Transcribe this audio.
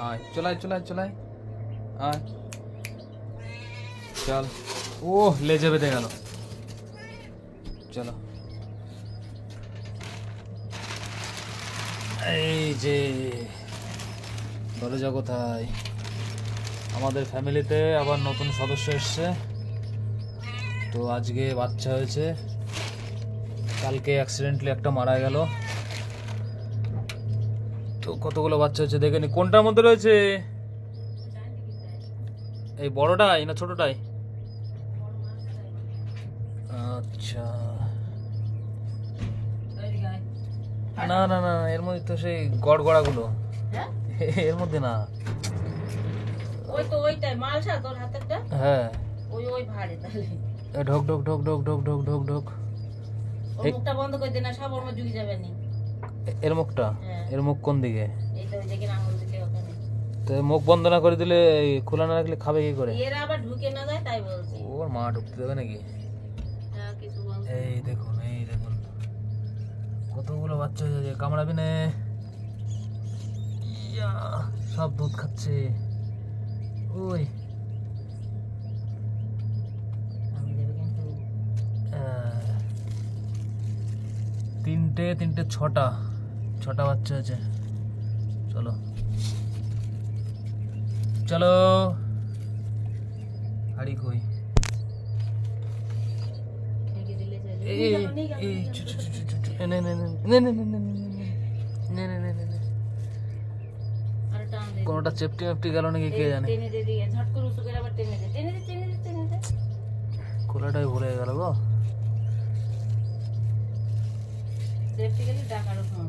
আয় চলাই চলাই চলাই আয় চল। ও লেজে বেঁধে গেল। চলো এই যে দরজা কোথায়? আমাদের ফ্যামিলিতে আবার নতুন সদস্য এসছে। তো আজকে বাচ্চা হয়েছে, কালকে অ্যাক্সিডেন্টলি একটা মারা গেল। তো কতগুলো বাচ্চা হচ্ছে দেখে নি। কোনটার মধ্যে রয়েছে? এই বড়টাই না ছোটটাই? আচ্ছা না না না, এর মধ্যে তো সেই গড়গড়াগুলো, এর মধ্যে না। ওই তো ওইটাই মালসা তোর হাতেরটা। হ্যাঁ ওই ওই ভাড়ে তাহলে ঢোক ঢোক ঢোক ঢোক ঢোক ঢোক ঢোক ঢোক। ওর মুখটা বন্ধ করে দে না, সব ওর মধ্যে ঢুকে যাবে নি। এর মুখটা? এর মুখ কোন দিকে? এই তো ওই যে কিনা আঙুল দিলে ওখানে। তো মুখ বন্ধ না করে দিলে, খোলা না রাখলে খাবে কি করে? এরা আবার ঢুকে না যায় তাই বলছি। ওর মা ঢুকতে দেবে নাকি? হ্যাঁ কিছু বলছি। এই দেখুন এই দেখুন কতগুলো বাচ্চা হয়েছে। কামড়াবি না? ইয়া, সব দুধ খাচ্ছে। ওই আমি দেবে কিন্তু তিনটে ছটা বাচ্চা আছে। চলো চলো। হাড়ি কই? ঢেকে দিলে চলে। এই এই নে নে নে নে নে নে নে নে নে নে নে নে। আর টান দে। কোনটা চেপটি মেপটি গেল নাকি কে জানে। টেনে দে দিয়ে ঝট করে উঁচু করে আবার টেনে দে টেনে দে টেনে দে টেনে দে। খোলাটাই ভুলে গেল গো। সেফটি গেলে ডাকারও সময়